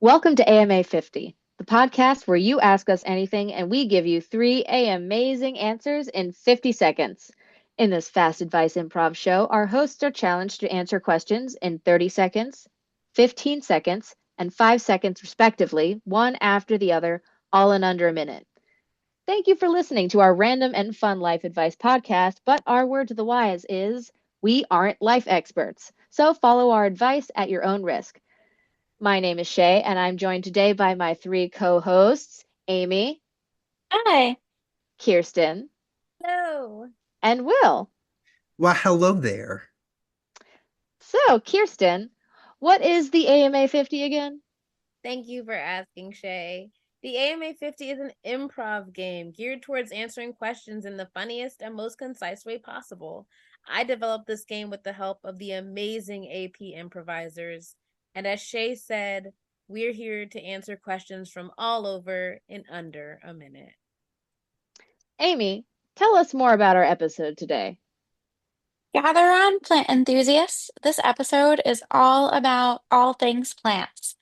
Welcome to AMA 50, the podcast where you ask us anything and we give you three amazing answers in 50 seconds. In this fast advice improv show, our hosts are challenged to answer questions in 30 seconds, 15 seconds, and 5 seconds respectively, one after the other, all in under a minute. Thank you for listening to our random and fun life advice podcast, but our word to the wise is we aren't life experts. So follow our advice at your own risk. My name is Shay, and I'm joined today by my three co-hosts, Amy, Hi. Kirsten, Hello. and Will. Well, hello there. So, Kirsten, what is the AMA 50 again? Thank you for asking, Shay. The AMA 50 is an improv game geared towards answering questions in the funniest and most concise way possible. I developed this game with the help of the amazing AP improvisers. And as Shay said, we're here to answer questions from all over in under a minute. Amy, tell us more about our episode today. Gather on, plant enthusiasts. This episode is all about all things plants.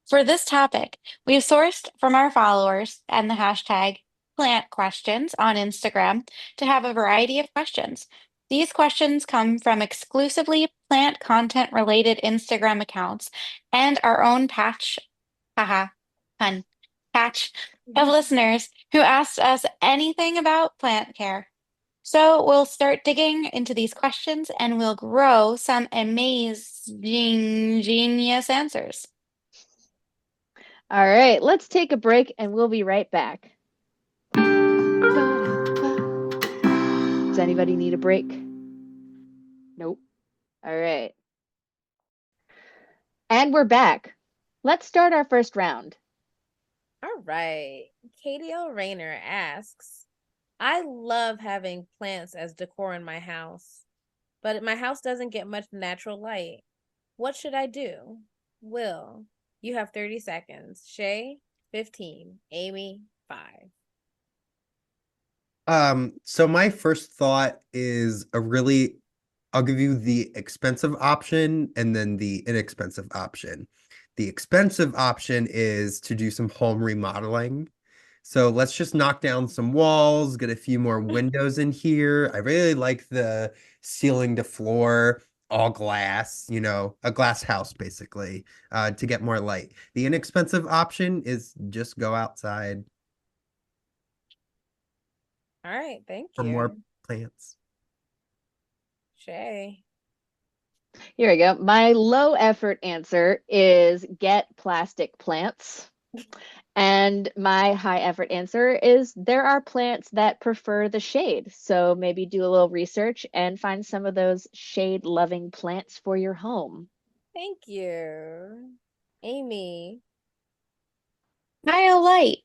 For this topic, we've sourced from our followers and the hashtag plant questions on Instagram to have a variety of questions. These questions come from exclusively plant content related Instagram accounts and our own haha, patch of listeners who asked us anything about plant care. So we'll start digging into these questions and we'll grow some amazing, genius answers. All right, let's take a break and we'll be right back. Does anybody need a break? Nope. All right. And we're back. Let's start our first round. All right. Katie L. Rayner asks, I love having plants as decor in my house, but my house doesn't get much natural light. What should I do? Will, you have 30 seconds. Shay, 15. Amy, 5. So my first thought is I'll give you the expensive option and then the inexpensive option. The expensive option is to do some home remodeling. So let's just knock down some walls, get a few more windows in here. I really like the ceiling to floor, all glass, a glass house basically, to get more light. The inexpensive option is just go outside All right, thank for more you. plants. Shay. Here we go. My low effort answer is get plastic plants. And my high effort answer is there are plants that prefer the shade. So maybe do a little research and find some of those shade loving plants for your home. Thank you. Amy. BioLite.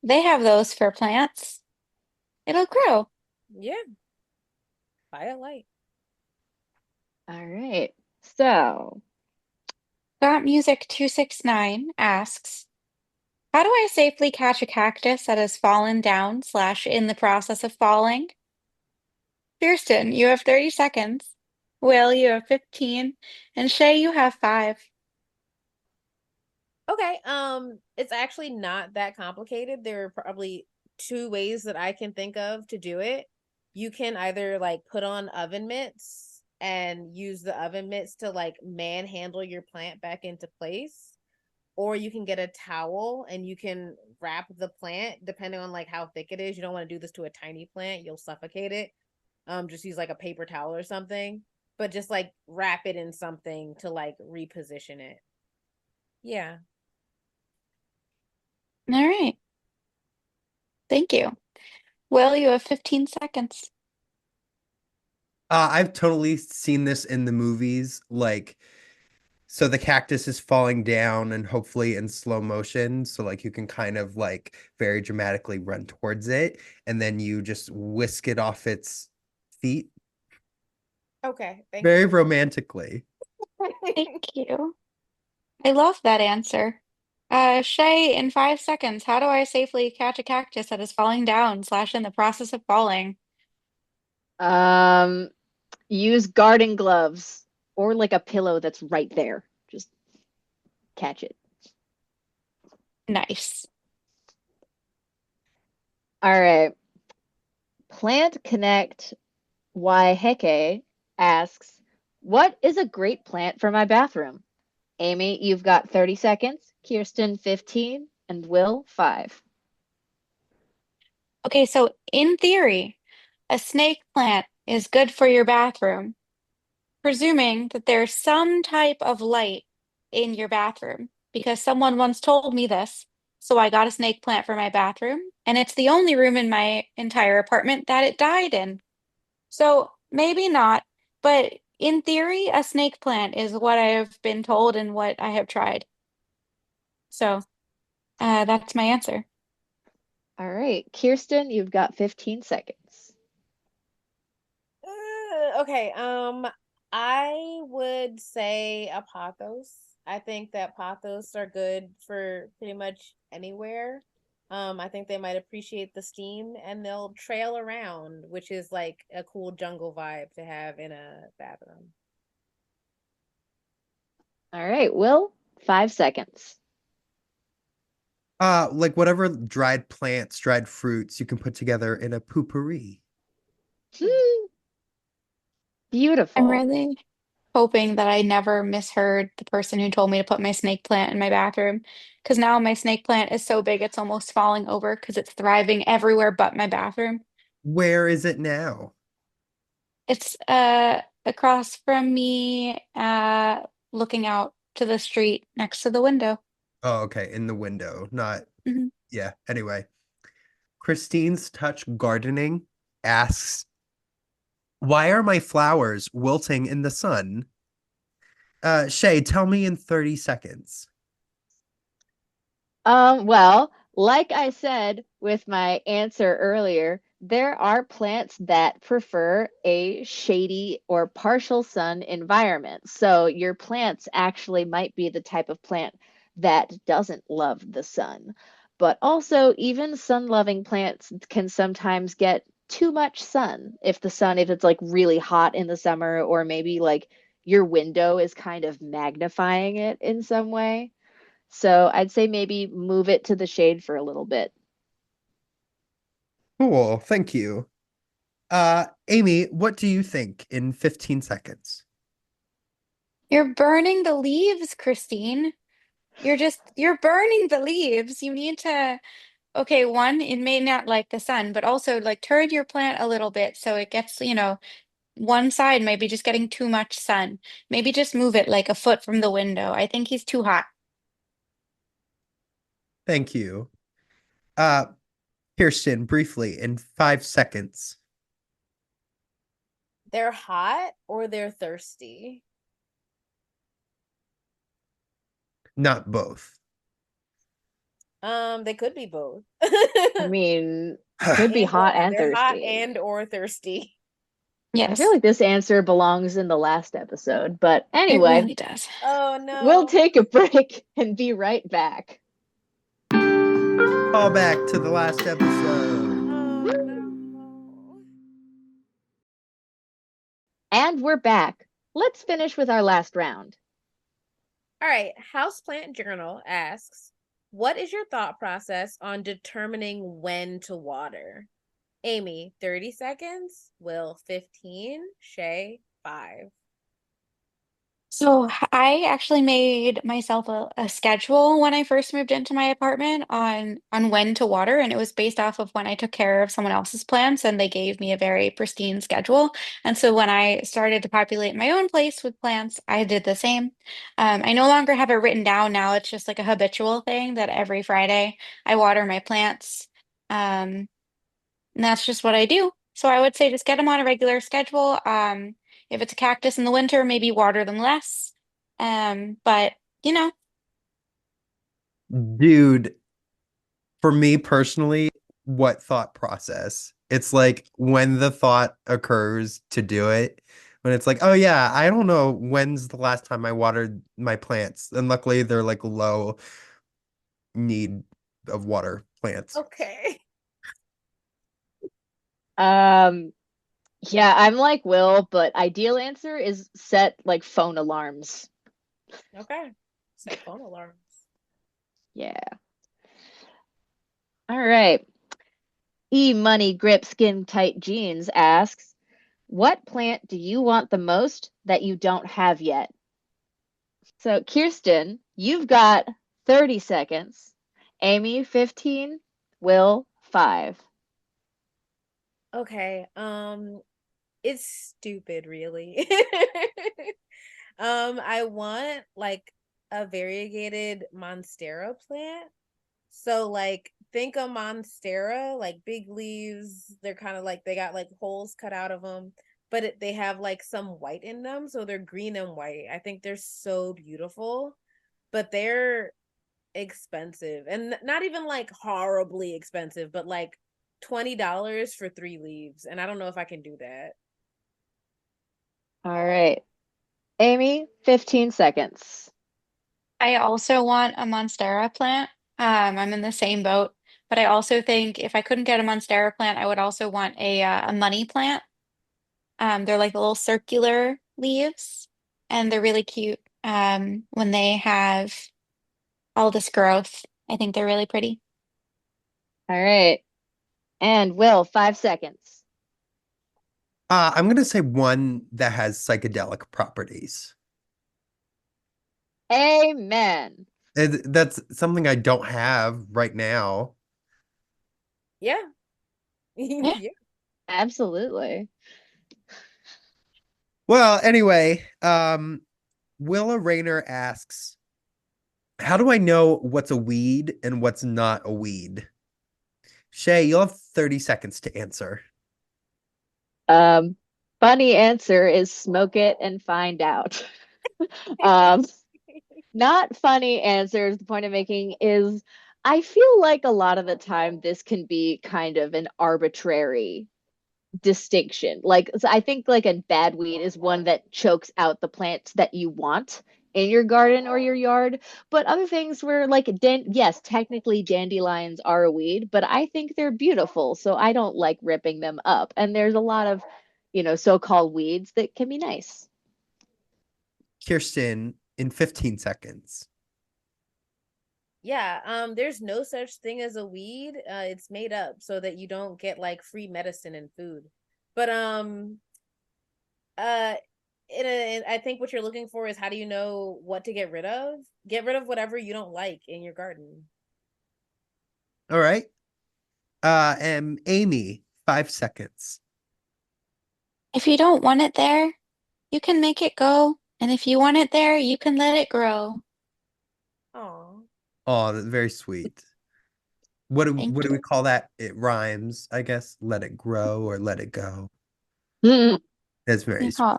They have those for plants. It'll grow. Yeah. BioLite. All right. So, Got Music 269 asks, how do I safely catch a cactus that has fallen down / in the process of falling? Kirsten, you have 30 seconds. Will, you have 15. And Shay, you have 5. Okay, it's actually not that complicated. There are probably 2 ways that I can think of to do it. You can either like put on oven mitts and use the oven mitts to like manhandle your plant back into place, or you can get a towel and you can wrap the plant depending on like how thick it is. You don't want to do this to a tiny plant, you'll suffocate it. Just use like a paper towel or something, but just like wrap it in something to like reposition it. Yeah. All right. Thank you. Will, you have 15 seconds. I've totally seen this in the movies, so the cactus is falling down and hopefully in slow motion. So like you can kind of like very dramatically run towards it and then you just whisk it off its feet Okay, thank very you. romantically. Thank you. I love that answer. Shay, in 5 seconds, how do I safely catch a cactus that is falling down / in the process of falling? um, use garden gloves or like a pillow that's right there. Just catch it. Nice. All right. Plant Connect Why Heke asks, what is a great plant for my bathroom? Amy, you've got 30 seconds. Kirsten, 15. And Will, 5. Okay, so in theory, a snake plant is good for your bathroom, presuming that there's some type of light in your bathroom, because someone once told me this. So I got a snake plant for my bathroom, and it's the only room in my entire apartment that it died in. So maybe not, but in theory, a snake plant is what I have been told and what I have tried. So that's my answer. All right. Kirsten, you've got 15 seconds. Okay. I would say a pothos. I think that pothos are good for pretty much anywhere. I think they might appreciate the steam and they'll trail around, which is like a cool jungle vibe to have in a bathroom. All right. Will, 5 seconds. Like whatever dried plants, dried fruits you can put together in a poopery. Hmm, I'm beautiful. really hoping that I never misheard the person who told me to put my snake plant in my bathroom, because now my snake plant is so big it's almost falling over because it's thriving everywhere but my bathroom. Where is it now? It's across from me, looking out to the street next to the window. Oh, okay, in the window, not Mhm. yeah. Anyway, Christine's Touch Gardening asks, why are my flowers wilting in the sun? Shay, tell me in 30 seconds. Well, like I said with my answer earlier, there are plants that prefer a shady or partial sun environment. So your plants actually might be the type of plant that doesn't love the sun. But also, even sun-loving plants can sometimes get too much sun. If it's like really hot in the summer, or maybe like your window is kind of magnifying it in some way. So I'd say maybe move it to the shade for a little bit. Cool, thank you. Amy, what do you think in 15 seconds? You're burning the leaves, Christine. You're burning the leaves. You need to, okay, one, it may not like the sun, but also like turn your plant a little bit so it gets, one side maybe just getting too much sun. Maybe just move it like a foot from the window. I think he's too hot. Thank you. Uh, Kirsten, briefly, in 5 seconds. They're hot or they're thirsty. Not both. They could be both. I mean, could be hot and They're hot thirsty. and or thirsty. I feel Yes, like this answer belongs in the last episode, but it anyway, really does. Oh we'll no. take a break and be right back. Call back to the last episode. Oh Woo! no. And we're back. Let's finish with our last round. All right, Houseplant Journal asks, what is your thought process on determining when to water? Amy, 30 seconds. Will, 15. Shay, 5. So I actually made myself a schedule when I first moved into my apartment on when to water, and it was based off of when I took care of someone else's plants, and they gave me a very pristine schedule. And so when I started to populate my own place with plants, I did the same. I no longer have it written down now. It's just like a habitual thing that every Friday I water my plants. Um, and that's just what I do. So I would say just get them on a regular schedule. If it's a cactus in the winter, maybe water them less. But you know, Dude, for me personally, what thought process? It's like when the thought occurs to do it, when it's like, oh yeah, I don't know when's the last time I watered my plants. And luckily they're like low need of water plants. Okay. Um, yeah, I'm like Will, but ideal answer is set like phone alarms. Okay. Set phone alarms. Yeah. All right. E-Money Grip Skin Tight Jeans asks, what plant do you want the most that you don't have yet? So, Kirsten, you've got 30 seconds. Amy, 15. Will, 5. Okay. It's stupid, really. I want like a variegated monstera plant. So like think a monstera, like big leaves. They're kind of like they got like holes cut out of them, but they have like some white in them, so they're green and white. I think they're so beautiful, but they're expensive and not even like horribly expensive, but like $20 for 3 leaves, and I don't know if I can do that. All right. Amy, 15 seconds. I also want a Monstera plant. I'm in the same boat, but I also think if I couldn't get a Monstera plant, I would also want a money plant. They're like little circular leaves, and they're really cute when they have all this growth. I think they're really pretty. All right. And Will, 5 seconds. I'm gonna say one that has psychedelic properties. Amen. That's something I don't have right now. Yeah. Yeah. Yeah. Absolutely. Well, anyway, Willa Rayner asks, how do I know what's a weed and what's not a weed? Shay, you'll have 30 seconds to answer. Um, Funny answer is smoke it and find out. Um, Not funny answers. The point I'm making is I feel like a lot of the time this can be kind of an arbitrary distinction. Like so I think like a bad weed is one that chokes out the plants that you want in your garden or your yard. But other things where like yes, technically dandelions are a weed, but I think they're beautiful, so I don't like ripping them up. And there's a lot of, so-called weeds that can be nice. Kirsten, in 15 seconds. Yeah, there's no such thing as a weed. It's made up so that you don't get like free medicine and food. But uh I think what you're looking for is how do you know what to get rid of? Get rid of whatever you don't like in your garden. All right. And Amy, 5 seconds. If you don't want it there, you can make it go. And if you want it there, you can let it grow. Oh. Oh, that's very sweet. What do, Thank what do we you. call that? It rhymes, I guess. Let it grow or let it go. Mm. That's very sweet. Oh,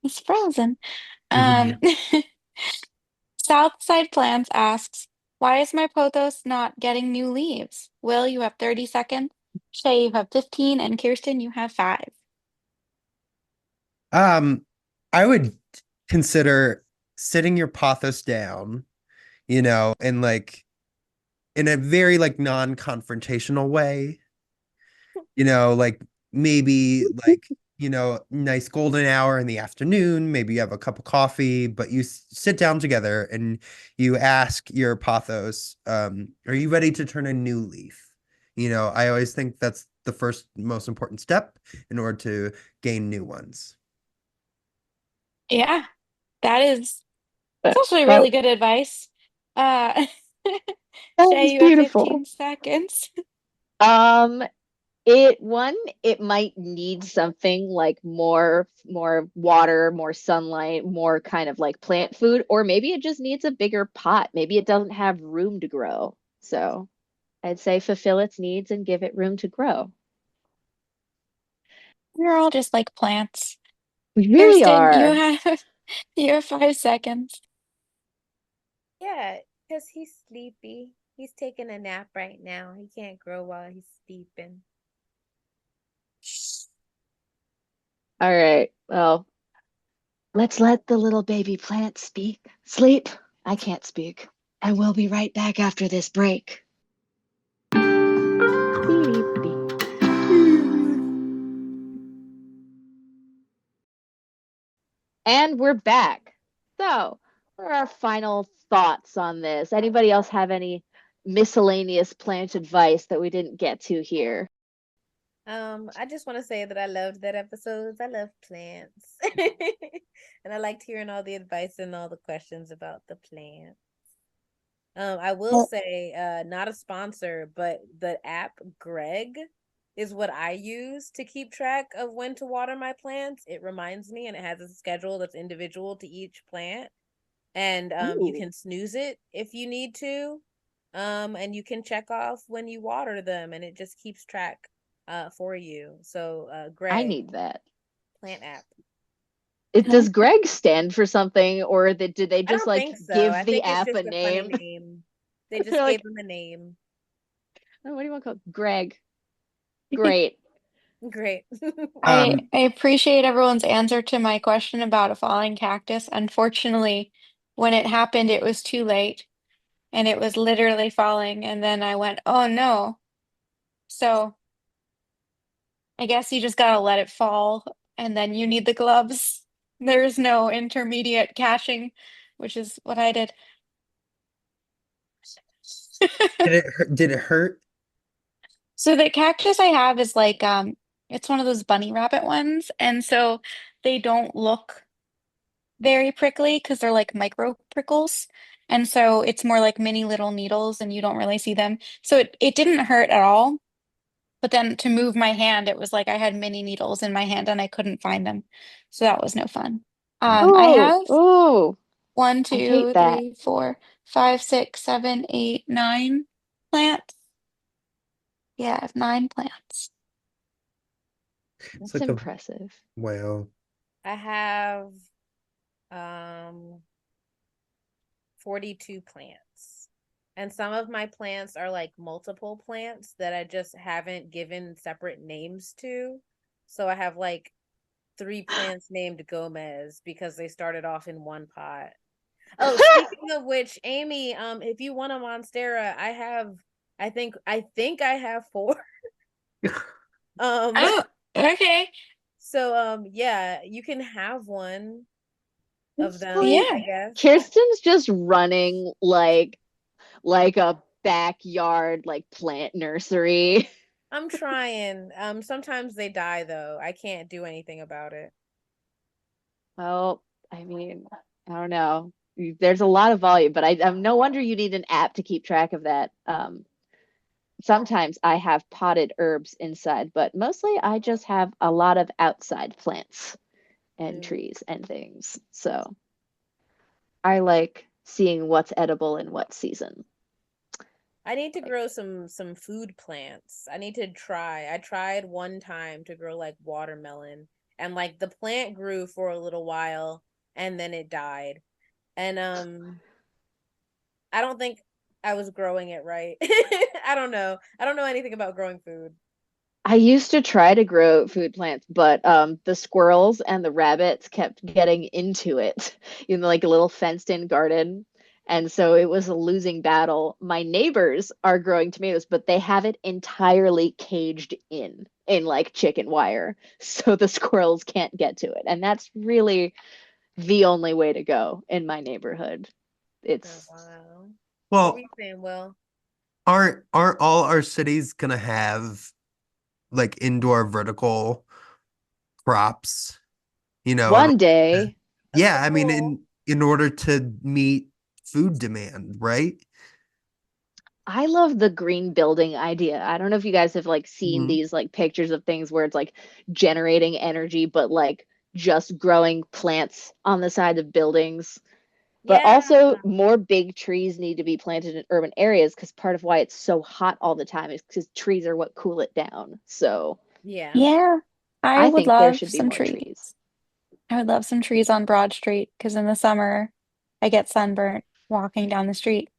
it's frozen. Mhm. Um, Southside Plants asks, why is my pothos not getting new leaves? Will, you have 30 seconds. Shay, you have 15, and Kirsten, you have 5. I would consider sitting your pothos down, and like in a very like non-confrontational way, like maybe like, nice golden hour in the afternoon, maybe you have a cup of coffee, but you sit down together and you ask your pothos, are you ready to turn a new leaf? I always think that's the first most important step in order to gain new ones. Yeah, that's That, actually that really good advice. Uh, that Shay, was you have beautiful. 15 seconds. Um, it might need something like more water, more sunlight, more kind of like plant food, or maybe it just needs a bigger pot. Maybe it doesn't have room to grow. So I'd say fulfill its needs and give it room to grow. We're all just like plants. We really Kirsten, you are. have you have 5 seconds. Yeah, because he's sleepy. He's taking a nap right now. He can't grow while he's sleeping. All right. Well, let's let the little baby plant sleep. I can't speak. And we'll be right back after this break. Beep, beep. And we're back. So, what are our final thoughts on this? Anybody else have any miscellaneous plant advice that we didn't get to here. I just want to say that I loved that episode. I love plants. And I liked hearing all the advice and all the questions about the plants. I will say, not a sponsor, but the app Greg is what I use to keep track of when to water my plants. It reminds me, and it has a schedule that's individual to each plant. And you can snooze it if you need to. And you can check off when you water them, and it just keeps track for you. So Greg, I need that. plant app. Does Greg stand for something, or did they I just don't like think so. give I the think it's app just a a funny name? name. They just They're gave like, him a name. oh, what do you want to call it? Greg? Great. Great. I appreciate everyone's answer to my question about a falling cactus. Unfortunately, when it happened, it was too late and it was literally falling. And then I went, oh no. So I guess you just gotta let it fall and then you need the gloves. There's no intermediate catching, which is what I did. Did it hurt? So the cactus I have is like it's one of those bunny rabbit ones, and so they don't look very prickly because they're like micro prickles. And so it's more like mini little needles and you don't really see them. So it didn't hurt at all. But then to move my hand, it was like I had mini needles in my hand and I couldn't find them. So that was no fun. I Oh, have oh, one, I hate two, that. three, 4, 5, 6, 7, 8, 9 plants. Yeah, I have 9 plants. It's That's like a impressive. wow. I have 42 plants. And some of my plants are like multiple plants that I just haven't given separate names to. So I have like 3 plants named Gomez because they started off in one pot. Oh, speaking of which, Amy, if you want a Monstera, I think I have 4. Oh, okay. So yeah, you can have one of them, Yeah. I guess. Kirsten's just running like a backyard like plant nursery. I'm trying. Sometimes they die though. I can't do anything about it. Well, I mean, I don't know. There's a lot of volume, but I'm no wonder you need an app to keep track of that. Sometimes I have potted herbs inside, but mostly I just have a lot of outside plants and Mm. trees and things. So I like seeing what's edible in what season. I need to grow some food plants. I need to try. I tried one time to grow like watermelon, and like the plant grew for a little while and then it died. And I don't think I was growing it right. I don't know. I don't know anything about growing food. I used to try to grow food plants, but the squirrels and the rabbits kept getting into it, like a little fenced-in garden. And so it was a losing battle. My neighbors are growing tomatoes, but they have it entirely caged in like chicken wire, so the squirrels can't get to it. And that's really the only way to go in my neighborhood. Oh It's wow. What were Well, you saying? Well, aren't all our cities gonna have like indoor vertical crops? one Uh, day. that's the yeah, I mean goal. in order to meet food demand, right? I love the green building idea. I don't know if you guys have like seen Mhm. these like pictures of things where it's like generating energy, but like just growing plants on the side of buildings. But Yeah. also more big trees need to be planted in urban areas because part of why it's so hot all the time is because trees are what cool it down. So Yeah. Yeah. I I would think there love should be some more trees. trees. I would love some trees on Broad Street because in the summer I get sunburnt walking down the street.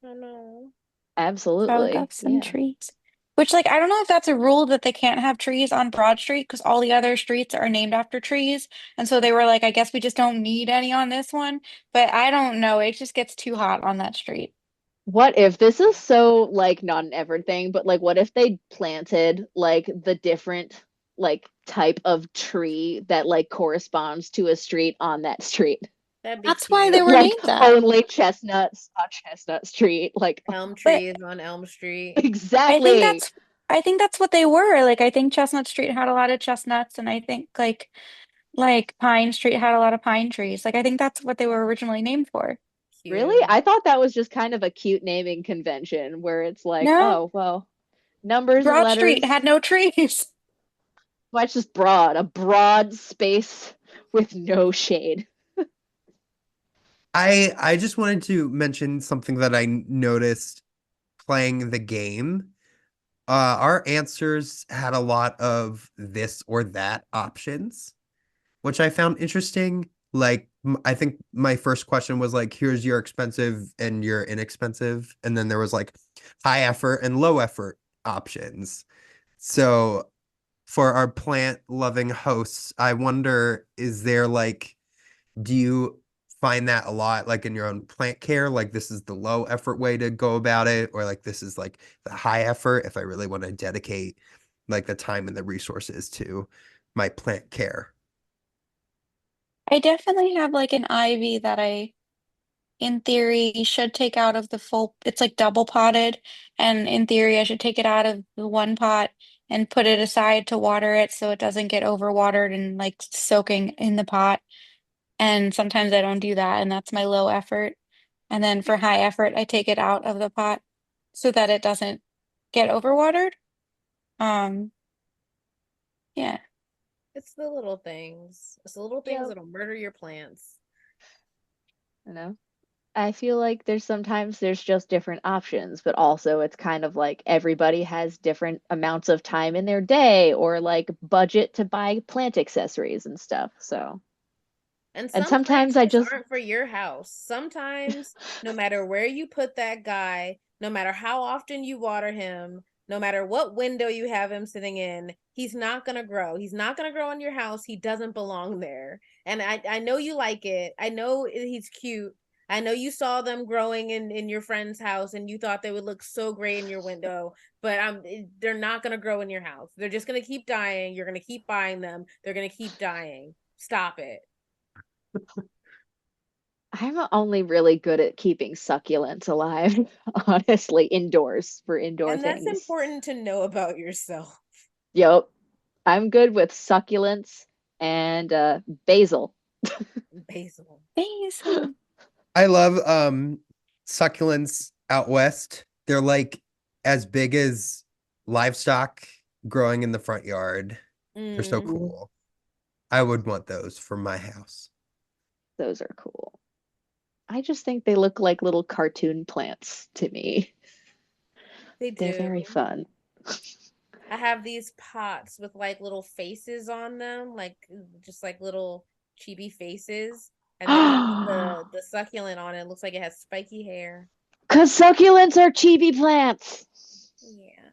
I know. So I would love Absolutely. some Yeah. trees. Which, like, I don't know if that's a rule that they can't have trees on Broad Street because all the other streets are named after trees. And so they were like, I guess we just don't need any on this one. But I don't know. It just gets too hot on that street. What if this is so like not an ever thing, but like what if they planted like the different like type of tree that like corresponds to a street on that street? That'd be That's why they cute. were Like named that. only chestnuts on Chestnut Street. Like Elm But trees on Elm Street. exactly. I think that's what they were. Like I think Chestnut Street had a lot of chestnuts, and I think like Pine Street had a lot of pine trees. Like I think that's what they were originally named for. Really? Cute. I thought that was just kind of a cute naming convention where it's like, No, oh, well, numbers and Broad Street letters. had no trees. Why it's just broad, a broad space with no shade. I just wanted to mention something that I noticed playing the game. Our answers had a lot of this or that options, which I found interesting. Like, I think my first question was like, here's your expensive and your inexpensive. And then there was like high effort and low effort options. So for our plant loving hosts, I wonder, is there like, do you find that a lot like in your own plant care? Like this is the low effort way to go about it, or like this is like the high effort if I really want to dedicate like the time and the resources to my plant care. I definitely have like an ivy that I, in theory, should take out of the full, it's like double potted. And in theory, I should take it out of the one pot and put it aside to water it so it doesn't get overwatered and like soaking in the pot. And sometimes I don't do that, and that's my low effort. And then for high effort, I take it out of the pot so that it doesn't get overwatered. Um, yeah. It's the little things. It's the little things Yep. that'll murder your plants. You know? I feel like there's just different options, but also it's kind of like everybody has different amounts of time in their day or like budget to buy plant accessories and stuff. So, And and some sometimes plants I just just, aren't for your house. Sometimes, no matter where you put that guy, no matter how often you water him, no matter what window you have him sitting in, he's not going to grow. He's not going to grow in your house. He doesn't belong there. And I know you like it. I know he's cute. I know you saw them growing in your friend's house and you thought they would look so great in your window, but they're not going to grow in your house. They're just going to keep dying. You're going to keep buying them. They're going to keep dying. Stop it. I'm only really good at keeping succulents alive, honestly, indoors for indoor And that's things. important to know about yourself. Yep. I'm good with succulents and basil. Basil. Basil. I love succulents out west. They're like as big as livestock growing in the front yard. They're so Mm. cool. I would want those for my house. Those are cool. I just think they look like little cartoon plants to me. They They're do. very fun. I have these pots with like little faces on them, like just like little chibi faces. And then the succulent on it looks like it has spiky hair. Because succulents are chibi plants. Yeah.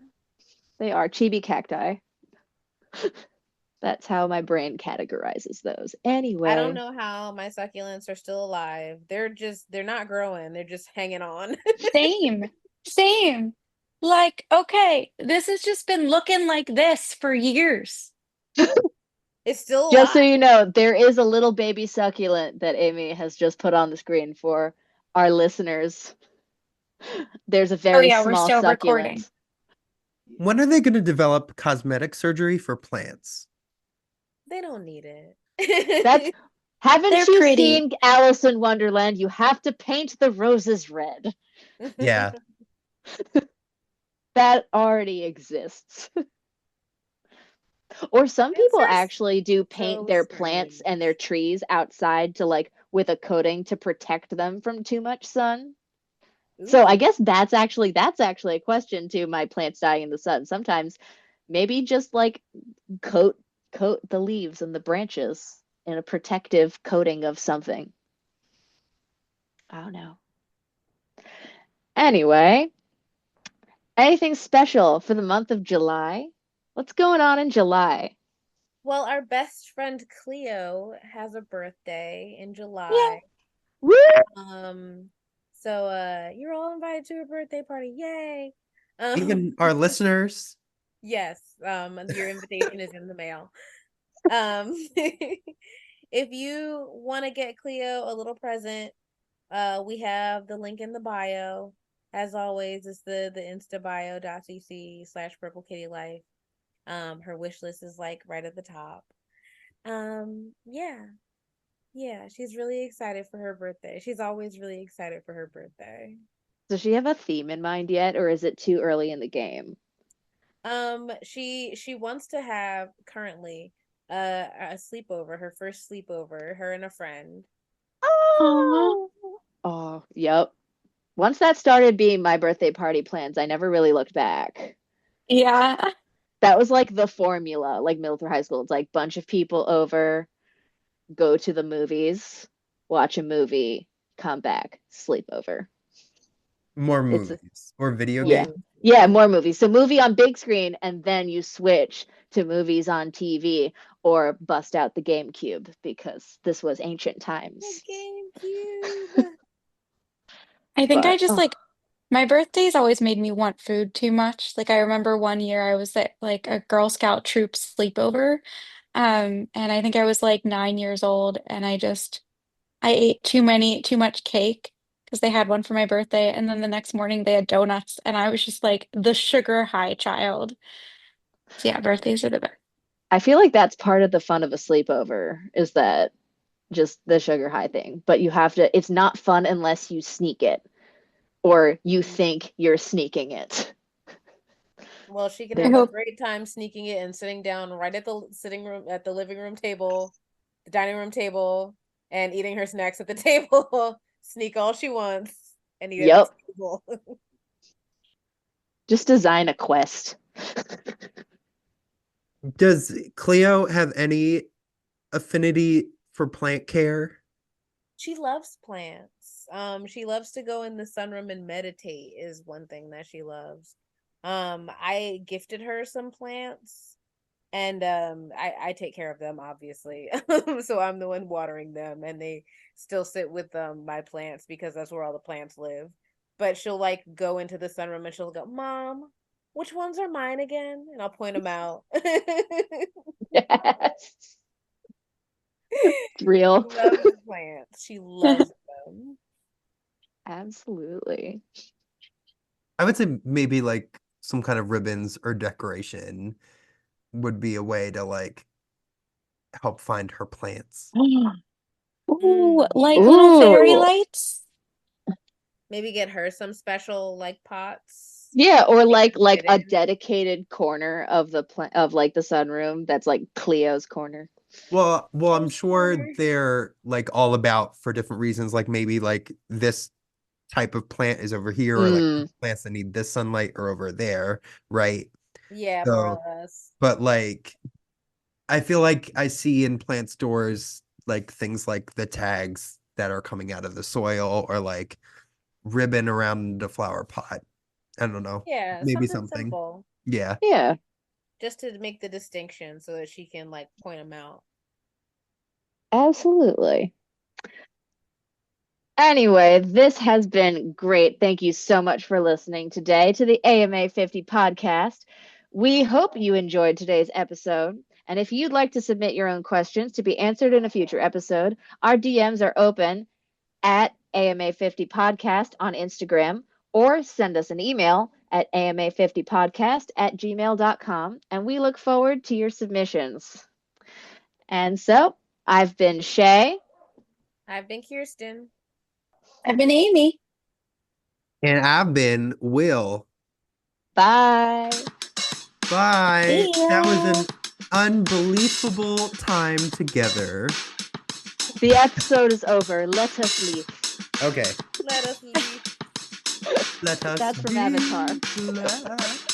They are chibi cacti. That's how my brain categorizes those. I don't Anyway, know how my succulents are still alive. They're not growing. They're just hanging on. Same. Same. Like, okay, this has just been looking like this for years. It's still just so alive. you know, there is a little baby succulent that Amy has just put on the screen for our listeners. There's a Oh very yeah, we're small still recording. succulent. When are they going to develop cosmetic surgery for plants? They don't need it. That's haven't They're you pretty. seen Alice in Wonderland? You have to paint the roses red. Yeah. That already exists. Or some Plants people are actually do paint so their plants strange. and their trees outside to like with a coating to protect them from too much sun. So I Ooh. guess that's actually a question to my plants dying in the sun. Sometimes maybe just like coat coat the leaves and the branches in a protective coating of something. I don't know. Anyway, anything special for the month of July? What's going on in July? Well, our best friend Cleo has a birthday in Yeah. July. Woo! So you're all invited to her birthday party. Yay. Even our listeners. Yes, your invitation is in the mail. Um if you want to get Cleo a little present, we have the link in the bio. As always, it's the instabio.cc /purplekittylife. Her wish list is like right at the top. Yeah, she's really excited for her birthday. She's always really excited for her birthday. Does she have a theme in mind yet, or is it too early in the game? She wants to have currently a sleepover, her first sleepover, her and a friend. Oh, yep. Once that started being my birthday party plans, I never really looked back. Yeah. That was like the formula, like middle through high school. It's like bunch of people over, go to the movies, watch a movie, come back, sleepover. More It's movies or video yeah. games. Yeah, more movies. So movie on big screen, and then you switch to movies on TV or bust out the GameCube because this was ancient times. The GameCube. I think I But just like my birthdays always made me want food too much. Like I remember one year I was at like a Girl Scout troop sleepover. And I think I was like 9 years old and I ate too much cake because they had one for my birthday. And then the next morning they had donuts and I was just like the sugar high child. So yeah, birthdays are the best. I feel like that's part of the fun of a sleepover is that just the sugar high thing. But you have to, it's not fun unless you sneak it or you think you're sneaking it. Well, she can I have a hope great time sneaking it and sitting down right at the living room table, the dining room table, and eating her snacks at the table. Sneak all she wants and eat at Yep. the table. Just design a quest. Does Cleo have any affinity for plant care? She loves plants. She loves to go in the sunroom and meditate is one thing that she loves. I gifted her some plants and I take care of them obviously. So I'm the one watering them and they still sit with my plants because that's where all the plants live. But she'll like go into the sunroom and she'll go, "Mom, which ones are mine again?" And I'll point them out. Yes. Real. She loves plants. She loves them. Absolutely. I would say maybe like some kind of ribbons or decoration would be a way to like help find her plants. Ooh, like Yeah. little fairy Ooh. lights. Maybe get her some special like pots. Yeah, or like Fit a in. dedicated corner of the of like the sunroom that's like Cleo's corner. Well, I'm Close sure corner. they're like all about for different reasons. Like maybe like this type of plant is over here, or like Mm, plants that need this sunlight are over there, right? Yeah, more or So, less. but like I feel like I see in plant stores like things like the tags that are coming out of the soil or like ribbon around the flower pot. I don't know. Yeah, Maybe something something. simple. Yeah. yeah, Just to make the distinction so that she can like point them out. absolutely. Anyway, this has been great. Thank you so much for listening today to the AMA 50 podcast. We hope you enjoyed today's episode. And if you'd like to submit your own questions to be answered in a future episode, our DMs are open at AMA50 podcast on Instagram or send us an email at ama50podcast@gmail.com. And we look forward to your submissions. And so I've been Shay. I've been Kirsten. I've been Amy. And I've been Will. Bye. Bye. See That was ya. an unbelievable time together. The episode is over. Let us leave. Okay. Let us leave. Let us That's from be Avatar. glad.